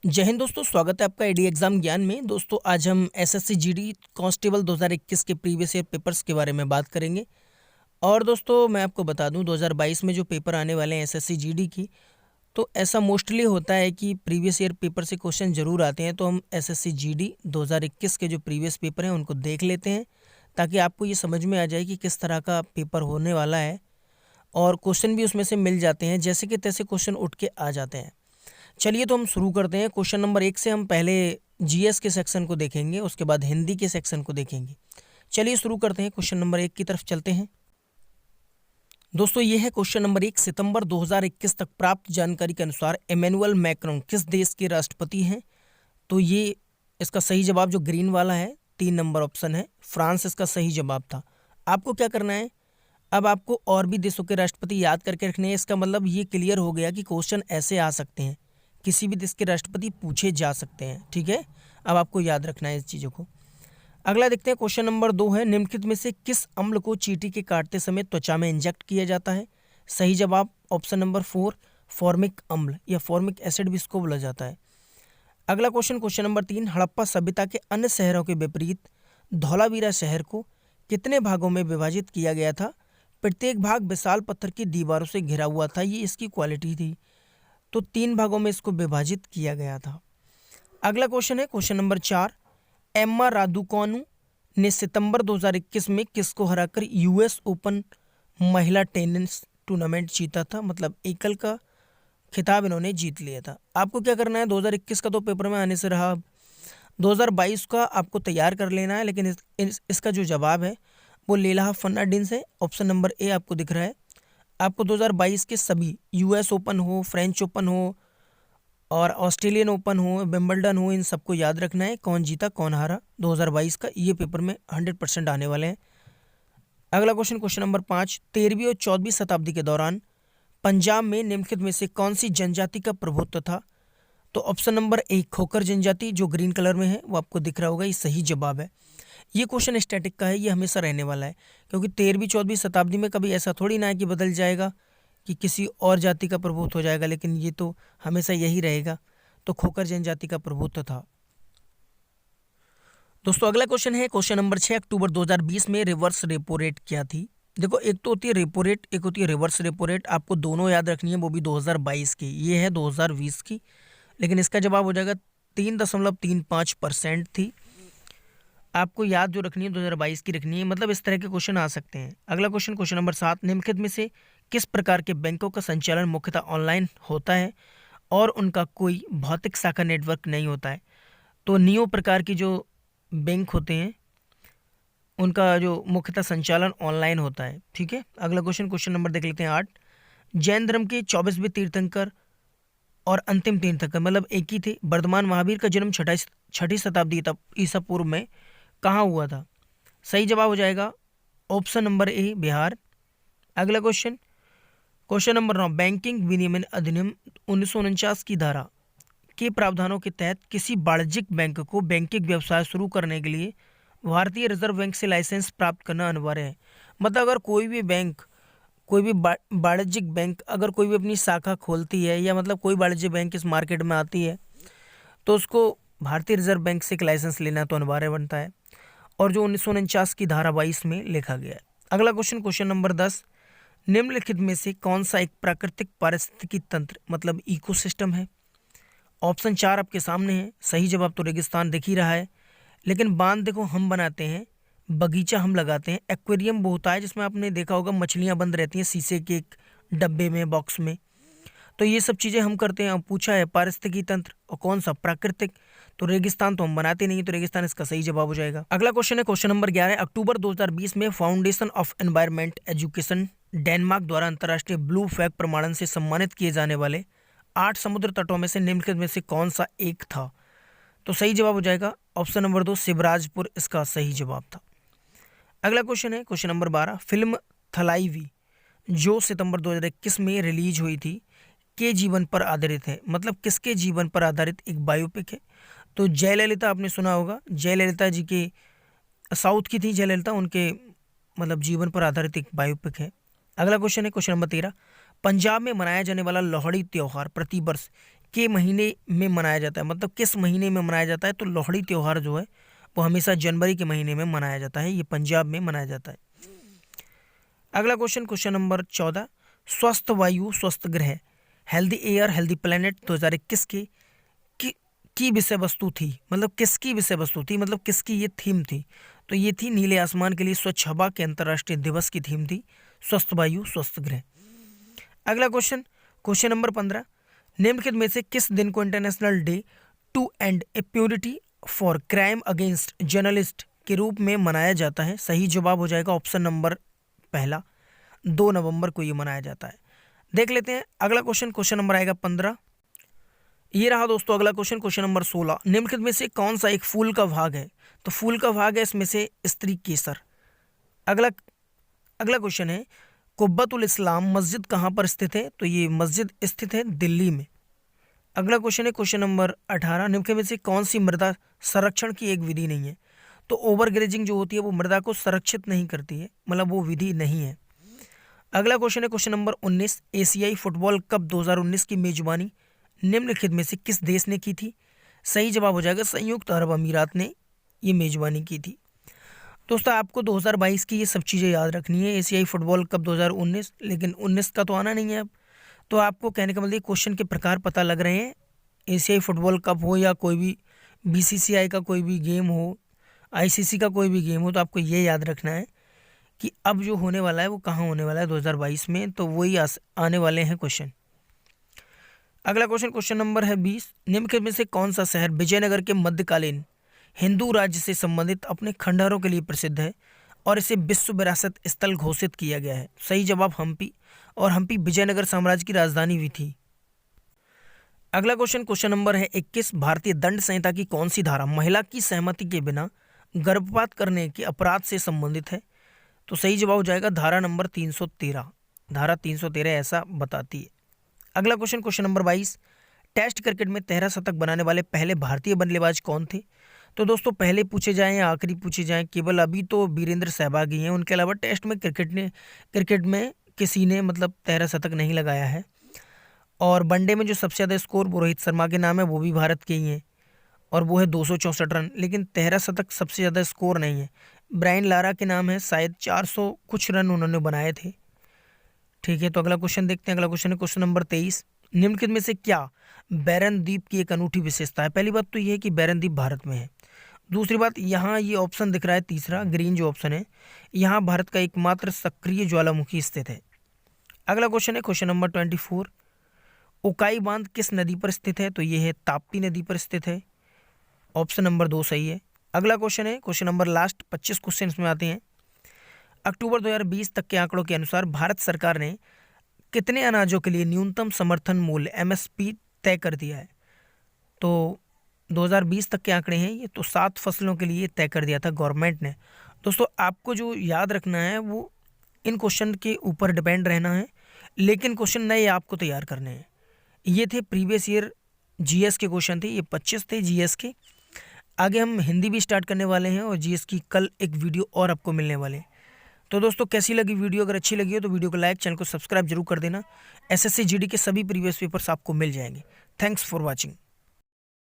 जय हिंद दोस्तों, स्वागत है आपका एडी एग्जाम ज्ञान में। दोस्तों आज हम एसएससी जीडी कांस्टेबल 2021 के प्रीवियस ईयर पेपर्स के बारे में बात करेंगे। और दोस्तों मैं आपको बता दूं 2022 में जो पेपर आने वाले हैं एसएससी जीडी की, तो ऐसा मोस्टली होता है कि प्रीवियस ईयर पेपर से क्वेश्चन जरूर आते हैं। तो हम एसएससी जीडी 2021 के जो प्रीवियस पेपर हैं उनको देख लेते हैं, ताकि आपको ये समझ में आ जाए कि किस तरह का पेपर होने वाला है। और क्वेश्चन भी उसमें से मिल जाते हैं, जैसे कि तैसे क्वेश्चन उठ के आ जाते हैं। चलिए तो हम शुरू करते हैं। क्वेश्चन नंबर 1 से हम पहले जीएस के सेक्शन को देखेंगे, उसके बाद हिंदी के सेक्शन को देखेंगे। चलिए शुरू करते हैं, क्वेश्चन नंबर 1 की तरफ चलते हैं। दोस्तों ये है क्वेश्चन नंबर 1। सितंबर 2021 तक प्राप्त जानकारी के अनुसार इमैनुअल मैक्रोन किस देश के राष्ट्रपति हैं? तो ये इसका सही जवाब जो ग्रीन वाला है, 3 नंबर ऑप्शन है, फ्रांस इसका सही जवाब था। आपको क्या करना है, अब आपको और भी देशों के राष्ट्रपति याद करके रखने हैं। इसका मतलब ये क्लियर हो गया कि क्वेश्चन ऐसे आ सकते हैं, किसी भी देश के राष्ट्रपति पूछे जा सकते हैं। ठीक है, अब आपको याद रखना है इस चीज़ों को। अगला देखते हैं, क्वेश्चन नंबर 2 है, निम्नलिखित में से किस अम्ल को चींटी के काटते समय त्वचा में इंजेक्ट किया जाता है? सही जवाब ऑप्शन नंबर 4, फॉर्मिक अम्ल या फॉर्मिक एसिड भी इसको बोला जाता है। अगला क्वेश्चन, क्वेश्चन नंबर 3, हड़प्पा सभ्यता के अन्य शहरों के विपरीत धौलावीरा शहर को कितने भागों में विभाजित किया गया था? प्रत्येक भाग विशाल पत्थर की दीवारों से घिरा हुआ था, ये इसकी क्वालिटी थी। तो 3 भागों में इसको विभाजित किया गया था। अगला क्वेश्चन है क्वेश्चन नंबर 4, एम्मा रादुकानु ने सितंबर 2021 में किसको हराकर यूएस ओपन महिला टेनिस टूर्नामेंट जीता था? मतलब एकल का खिताब इन्होंने जीत लिया था। आपको क्या करना है, 2021 का तो पेपर में आने से रहा, 2022 का आपको तैयार कर लेना है। लेकिन इसका जो जवाब है वो लेलाह फर्नांडिस है, ऑप्शन नंबर ए आपको दिख रहा है। आपको 2022 के सभी यूएस ओपन हो, फ्रेंच ओपन हो और ऑस्ट्रेलियन ओपन हो, विंबलडन हो, इन सबको याद रखना है, कौन जीता कौन हारा 2022 का। ये पेपर में 100% आने वाले हैं। अगला क्वेश्चन, क्वेश्चन नंबर 5, 13वीं और 14वीं शताब्दी के दौरान पंजाब में निम्नलिखित में से कौन सी जनजाति का प्रभुत्व था? तो ऑप्शन नंबर ए, खोखर जनजाति, जो ग्रीन कलर में है वो आपको दिख रहा होगा, ये सही जवाब है। ये क्वेश्चन स्टैटिक का है, ये हमेशा रहने वाला है, क्योंकि 13वीं 14वीं शताब्दी में कभी ऐसा थोड़ी ना है कि बदल जाएगा, कि किसी और जाति का प्रभुत्व हो जाएगा, लेकिन ये तो हमेशा यही रहेगा। तो खोखर जनजाति का प्रभुत्व था। दोस्तों अगला क्वेश्चन है क्वेश्चन नंबर 6, अक्टूबर 2020 में रिवर्स रेपो रेट क्या थी? देखो, एक तो होती है रेपो रेट, एक होती है रिवर्स रेपो रेट। आपको दोनों याद रखनी है, वो भी 2022 की, ये है 2020 की। लेकिन इसका जवाब हो जाएगा 3.35% थी। आपको याद जो रखनी है 2022 की रखनी है, मतलब इस तरह के क्वेश्चन आ सकते हैं। अगला क्वेश्चन, क्वेश्चन नंबर 7, निम्नलिखित में से किस प्रकार के बैंकों का संचालन मुख्यतः ऑनलाइन होता है और उनका कोई भौतिक शाखा नेटवर्क नहीं होता है? तो नियो प्रकार की जो बैंक होते हैं उनका जो मुख्यतः संचालन ऑनलाइन होता है। ठीक है, अगला क्वेश्चन, क्वेश्चन नंबर देख लेते हैं 8, जैन धर्म के 24वें तीर्थंकर और अंतिम तीर्थंकर मतलब एक ही थे, वर्धमान महावीर का जन्म छठी शताब्दी तक ईसा पूर्व में कहाँ हुआ था? सही जवाब हो जाएगा ऑप्शन नंबर ए, बिहार। अगला क्वेश्चन, क्वेश्चन नंबर 9, बैंकिंग विनियमन अधिनियम 1949 की धारा के प्रावधानों के तहत किसी वाणिज्यिक बैंक को बैंकिंग व्यवसाय शुरू करने के लिए भारतीय रिजर्व बैंक से लाइसेंस प्राप्त करना अनिवार्य है। मतलब अगर कोई भी बैंक, कोई भी वाणिज्यिक बैंक अगर कोई भी अपनी शाखा खोलती है, या मतलब कोई वाणिज्यिक बैंक इस मार्केट में आती है, तो उसको भारतीय रिजर्व बैंक से एक लाइसेंस लेना तो अनिवार्य बनता है, और जो 1949 की धारा 22 में लिखा गया है। अगला क्वेश्चन, क्वेश्चन नंबर 10, निम्नलिखित में से कौन सा एक प्राकृतिक पारिस्थितिकी तंत्र मतलब इकोसिस्टम है? ऑप्शन 4 आपके सामने है। सही जवाब तो रेगिस्तान दिख ही रहा है, लेकिन बांध देखो हम बनाते हैं, बगीचा हम लगाते हैं, एक्वेरियम वो होता है जिसमें आपने देखा होगा मछलियाँ बंद रहती हैं शीशे के एक डब्बे में, बॉक्स में। तो ये सब चीज़ें हम करते हैं। अब पूछा है पारिस्थितिकी तंत्र और कौन सा प्राकृतिक, तो रेगिस्तान तो हम बनाते नहीं, तो रेगिस्तान इसका सही जवाब हो जाएगा। अगला क्वेश्चन है क्वेश्चन नंबर 11, अक्टूबर 2020 में foundation of environment education Denmark द्वारा अंतर्राष्ट्रीय ब्लू फ्लैग प्रमाणन से सम्मानित किए जाने वाले 8 समुद्र तटों में से निम्नलिखित में से कौन सा एक था? तो सही जवाब हो जाएगा ऑप्शन नंबर 2, शिवराजपुर इसका सही जवाब था। अगला क्वेश्चन है क्वेश्चन नंबर 12, फिल्म थलाइवी जो सितंबर 2021 में रिलीज हुई थी के जीवन पर आधारित है? मतलब किसके जीवन पर आधारित एक बायोपिक है? तो जयललिता आपने सुना होगा, जयललिता जी के, साउथ की थी जयललिता, उनके मतलब जीवन पर आधारित एक बायोपिक है। अगला क्वेश्चन है क्वेश्चन नंबर 13, पंजाब में मनाया जाने वाला लोहड़ी त्यौहार प्रतिवर्ष के महीने में मनाया जाता है, मतलब किस महीने में मनाया जाता है? तो लोहड़ी त्यौहार जो है वो हमेशा जनवरी के महीने में मनाया जाता है, ये पंजाब में मनाया जाता है। अगला क्वेश्चन नंबर 14, स्वस्थ वायु स्वस्थ ग्रह हेल्दी एयर हेल्दी प्लेनेट 2021 की की विषय वस्तु थी, मतलब किसकी विषय वस्तु थी, मतलब किसकी ये थीम थी? तो ये थी नीले आसमान के लिए स्वच्छ हवा के अंतर्राष्ट्रीय दिवस की थीम थी स्वस्थ वायु स्वस्थ ग्रह। अगला क्वेश्चन नंबर 15, निम्नलिखित में से किस दिन को international day to end impunity for crime against journalist के रूप में मनाया जाता है? सही जवाब हो जाएगा ऑप्शन नंबर पहला, 2 नवंबर को ये मनाया जाता है। देख लेते हैं अगला क्वेश्चन नंबर आएगा 15। ये रहा दोस्तों अगला क्वेश्चन नंबर 16, निम्नलिखित में से कौन सा एक फूल का भाग है? तो फूल का भाग है इसमें से स्त्री केसर। अगला क्वेश्चन है, कुब्बतुल इस्लाम मस्जिद कहाँ पर स्थित है? तो ये मस्जिद स्थित है दिल्ली में। अगला क्वेश्चन नंबर 18, निम्नलिखित में से कौन सी मृदा संरक्षण की एक विधि नहीं है? तो ओवरग्रेजिंग जो होती है वो मृदा को संरक्षित नहीं करती है, मतलब वो विधि नहीं है। अगला क्वेश्चन नंबर 19, एशियाई फुटबॉल कप 2019 की मेजबानी निम्नलिखित में से किस देश ने की थी? सही जवाब हो जाएगा संयुक्त अरब अमीरात ने ये मेजबानी की थी। दोस्तों आपको 2022 की ये सब चीज़ें याद रखनी है, एशियाई फुटबॉल कप 2019, लेकिन 19 का तो आना नहीं है अब। तो आपको कहने का मतलब क्वेश्चन के प्रकार पता लग रहे हैं, एशियाई फुटबॉल कप हो या कोई भी बीसीसीआई का कोई भी गेम हो, आईसीसी का कोई भी गेम हो, तो आपको ये याद रखना है कि अब जो होने वाला है वो कहाँ होने वाला है 2022 में, तो वही आने वाले हैं क्वेश्चन। अगला क्वेश्चन नंबर है 20, निम्नलिखित में से कौन सा शहर विजयनगर के मध्यकालीन हिंदू राज्य से संबंधित अपने खंडहरों के लिए प्रसिद्ध है और इसे विश्व विरासत स्थल घोषित किया गया है? सही जवाब हम्पी, और हम्पी विजयनगर साम्राज्य की राजधानी भी थी। अगला क्वेश्चन नंबर है 21, भारतीय दंड संहिता की कौन सी धारा महिला की सहमति के बिना गर्भपात करने के अपराध से संबंधित है? तो सही जवाब हो जाएगा धारा नंबर 313, धारा 313 ऐसा बताती है। अगला क्वेश्चन नंबर 22, टेस्ट क्रिकेट में 13 शतक बनाने वाले पहले भारतीय बल्लेबाज कौन थे? तो दोस्तों पहले पूछे जाएं या आखिरी पूछे जाएं, केवल अभी तो वीरेंद्र सहवाग ही हैं, उनके अलावा टेस्ट में क्रिकेट में किसी ने मतलब 13 शतक नहीं लगाया है। और वनडे में जो सबसे ज़्यादा स्कोर वो रोहित शर्मा के नाम है, वो भी भारत के ही हैं और वो है 264 रन, लेकिन 13 शतक सबसे ज़्यादा स्कोर नहीं है। ब्रायन लारा के नाम है, शायद 400 कुछ रन उन्होंने बनाए थे। ठीक है, तो अगला क्वेश्चन देखते हैं। अगला क्वेश्चन नंबर 23, निम्नलिखित में से क्या बैरन द्वीप की एक अनूठी विशेषता है? पहली बात तो ये है कि बैरन द्वीप भारत में है। दूसरी बात, यहाँ ये ऑप्शन दिख रहा है तीसरा ग्रीन जो ऑप्शन है, यहाँ भारत का एकमात्र सक्रिय ज्वालामुखी स्थित है। अगला क्वेश्चन नंबर 24, उकाई बांध किस नदी पर स्थित है? तो ये है ताप्ती नदी पर स्थित है, ऑप्शन नंबर 2 सही है। अगला क्वेश्चन नंबर लास्ट 25 क्वेश्चन में आते हैं। अक्टूबर 2020 तक के आंकड़ों के अनुसार भारत सरकार ने कितने अनाजों के लिए न्यूनतम समर्थन मूल्य एमएसपी तय कर दिया है? तो 2020 तक के आंकड़े हैं ये, तो 7 फसलों के लिए तय कर दिया था गवर्नमेंट ने। दोस्तों आपको जो याद रखना है वो इन क्वेश्चन के ऊपर डिपेंड रहना है, लेकिन क्वेश्चन नए आपको तैयार करने हैं। ये थे प्रीवियस ईयर जीएस के क्वेश्चन थे, ये 25 थे जीएस के। आगे हम हिंदी भी स्टार्ट करने वाले हैं और जीएस की कल एक वीडियो और आपको मिलने वाले हैं। तो दोस्तों कैसी लगी वीडियो? अगर अच्छी लगी हो तो वीडियो को लाइक, चैनल को सब्सक्राइब जरूर कर देना। एसएससी जीडी के सभी प्रीवियस पेपर्स आपको मिल जाएंगे। Thanks for watching.